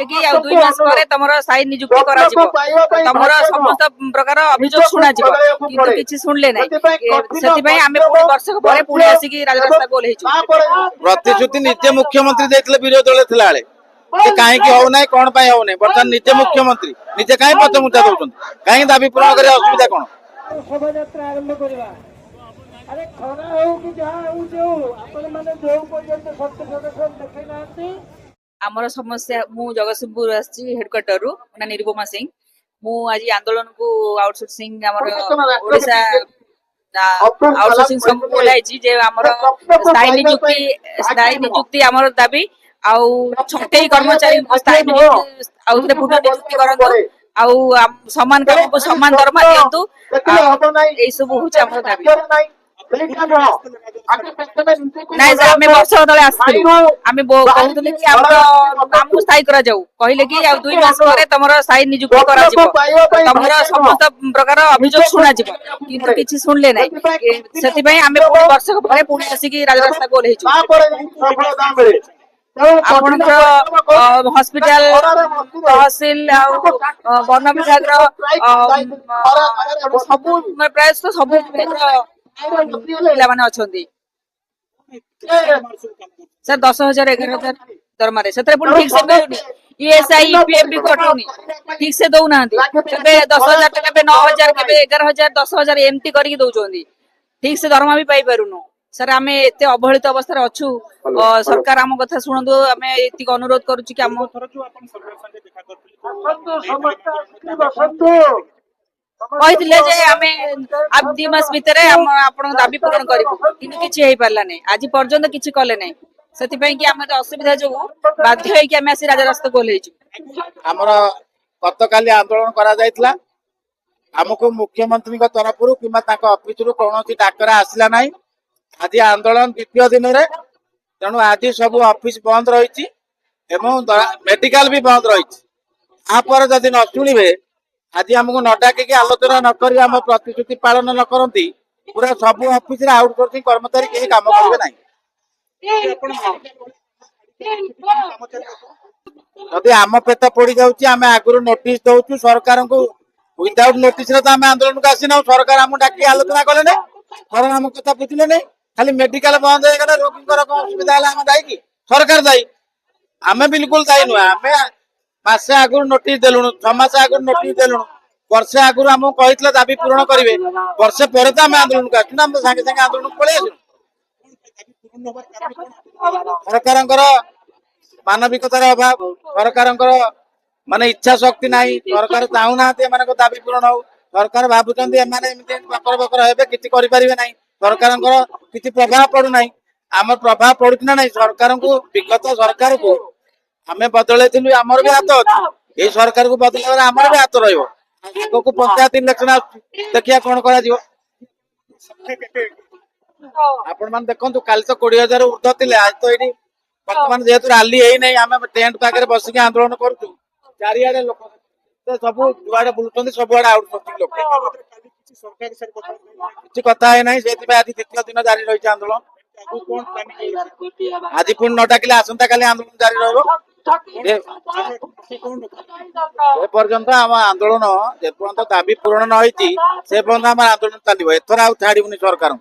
कि 2 मास ପରେ ତମର ସାଇ ନିଯୁକ୍ତି କରାଯିବ ତମର ସମସ୍ତ ପ୍ରକାର ଅଭିଯୋଗ ଶୁଣାଯିବ କିନ୍ତୁ କିଛି ଶୁଣିଲେ ନାହିଁ ସେଥିପାଇଁ ଆମେ ପୁଣି ବର୍ଷକ ପରେ ପୁଣି ଆସିକି ରାଜରାସ୍ତାକୁ ଓହ୍ଲେଇଛୁ। ପ୍ରତିଶ୍ରୁତି ନିଜେ ମୁଖ୍ୟମନ୍ତ୍ରୀ ଦେଇଥିଲେ ବିରୋଧୀ ଦଳ ଥିଲା ବେଳେ କାହିଁକି ହଉନାହିଁ କଣ ପାଇଁ ହଉନାହିଁ ବର୍ତ୍ତମାନ ନିଜେ ମୁଖ୍ୟମନ୍ତ୍ରୀ ନିଜେ କାହିଁ ପଛମୁଞ୍ଚା ଦଉଛନ୍ତି କାହିଁକି ଦାବି ପୂରଣ କରିବା ଅସୁବିଧା କଣ? ଶୋଭାଯାତ୍ରା ଆରମ୍ଭ କରିବା ଆରେ ଖରା ହଉ କି ଯାହା ହଉଛି ହଉ ଆପଣ ମାନେ ଯୋଉ ପର୍ଯ୍ୟନ୍ତ ସତ୍ୟ ପ୍ରଦର୍ଶନ ଦେଖେଇ ନାହାନ୍ତି। ଆମର ସମସ୍ୟା ମୁଁ ଜଗତସିଂହପୁର ଆସିଛି ହେଡକ୍ୱାର୍ଟର ରୁ ନା ନିରୁପମା ସିଂ ମୁଁ ଆଜି ଆନ୍ଦୋଳନ को आउटसोर्सिंग ଆମର ଓଡିଶା आउटसोर्सिंग ସବୁ ବୋଲାଇଛି ଯେ ଆମର ସ୍ଥାୟୀ ନିଯୁକ୍ତି ଆମର ଦାବି ଆଉ ଛଟେଇ କର୍ମଚାରୀ ସ୍ଥାୟୀ ନିଯୁକ୍ତି ଆଉ ପୁନଃ ନିଯୁକ୍ତି କରନ୍ତୁ ଆଉ ସମାନ କାମକୁ ସମାନ ଦରମା ଦିଅନ୍ତୁ ଏଇ ସବୁ ହଉଛି ଆମର ଦାବି। ନାଇଁ ଯେ ଆମେ ବର୍ଷ ତଳେ ଆସିଥିଲୁ ଆମେ କହୁଥିଲେ କି ଆମର ଆମକୁ ସ୍ଥାୟୀ କରାଯାଉ କହିଲେ କି 2 ମାସ ପରେ ତମର ସ୍ଥାୟୀ ନିଯୁକ୍ତି କରାଯିବ ତମର ସମସ୍ତ ପ୍ରକାର ଅଭିଯୋଗ ଶୁଣାଯିବ କିନ୍ତୁ କିଛି ଶୁଣିଲେ ନାହିଁ ସେଥିପାଇଁ ଆମେ ପୁଣି ବର୍ଷକ ପରେ ପୁଣି ଆସିକି ରାଜରାସ୍ତାକୁ ଓହ୍ଲେଇଛୁ। ଆପଣଙ୍କର ହସ୍ପିଟାଲ ତହସିଲ ଆଉ ବନ ବିଭାଗର ସବୁ ପ୍ରାୟ ସବୁ ପିଲାମାନେ ଅଛନ୍ତି सर 10,000 11,000 दरमारे से पुणी ठीक से मिलूनी ईएसआई ईपीएफ भी कटुनी ठीक से दौना 10,000 के 9,000 के 11,000 10,000 एमती करके दौरान ठीक से दरमा भी पाई पारुनु सर आम एत अवहेलित अवस्था अच्छु सरकार आम कथा शुणु आम ये अनुरोध करुच्ची कि कहते आम 2 मास भितर आपण दाबी पूरण करूँ कि किसी हो पारा नहीं आज पर्यंत किसी कले नहीं से असुविधा जो बाध्य आम आसी राजरास्ता को ओह्लैचु। गतकाली आंदोलन करा जायतिला हमको मुख्यमंत्री तरफ कि ऑफिस कौन डाकरा आसला ना आज आंदोलन द्वितीय दिन में तेणु आज सब ऑफिस बंद रही मेडिकल भी बंद रही जदि न शुणे आज हमको न डाकिकी आलोचना न कर प्रतिश्रुति पालन न करती पूरा सब ऑफिस आउटसोर्सिंग कर्मचारी कहीं काम करेंगे ना जदि आम पेट पड़ी जाऊँ आम आगु नोटिस दौचु सरकार को विदाउट नोटिस आम आंदोलन को आसी ना सरकार आम डाकी आलोचना कले ना थर आम कथा बुझे ना खाली मेडिकल बंद हो गला रोगी असुविधा है दायी कि सरकार दायी आम बिल्कुल दायी नुह आम मासे आगु नोटिस देलु 6 मास आगु नोटिस देलु वर्षे आगु आमको कही दाबी पूरण करेंगे वर्षे पर तो आम आंदोलन को आसू सागे सागे आंदोलन को पलि आसू सरकार मानविकतार अभाव सरकार माने इच्छा शक्ति नहीं सरकार चाहूना दाबी पूरण हो सरकार भावुं बकर बकर हे कि ना सरकार किसी प्रभाव पड़ूना आम प्रभाव पड़ू ना सरकार को विगत सरकार को आम बदल आमर भी हाथ अच्छे ये सरकार को बदल आमर भी हाथ रही पंचायत इलेक्शन देखिए कौन कर आपण मान देखो काली तो 20,000 ऊर्ध्व थे आज तो ये बर्तमान जेहेतु रैली है आम टेंट पाखे बसिक आंदोलन करूँ चारिड़े लोक सब जुआड़े बुलूं सब आड़े आउटसोर्सिंग लोक किसी कथा है ना से आज द्वितीय दिन जारी रही आंदोलन आज पुणी न डाकिले आसंता काली आंदोलन जारी रपर्यंत आम आंदोलन जेपर्यंत दाबी पूरण न होती से पर्यंत आम आंदोलन चलो एथर आउ छाड़बूनी सरकार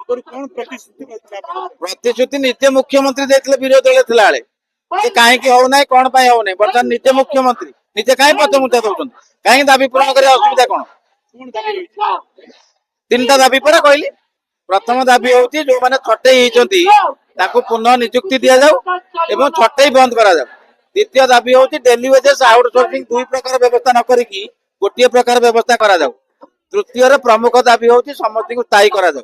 प्रतिश्रुति निजे मुख्यमंत्री देते विरोधी दल थिला बेले कहीं होना कौन होना बर्तमान निजे मुख्यमंत्री निजे कहीं पछमुचा दौरान कहीं दाबी पूरण कर असुविधा कौन 3टा दाबी पर कहली प्रथम दाबी हूँ जो मैंने छटई होती पुनः निजुक्ति दि जाऊ एवं छटई बंद करा जाऊ द्वितीय दाबी हूँ डेली वेजेस आउटसोर्सिंग 2 प्रकार व्यवस्था न करी गोटे प्रकार व्यवस्था करा जाऊ तृतीय प्रमुख दाबी हूँ समस्त को स्थायी करा जाऊ।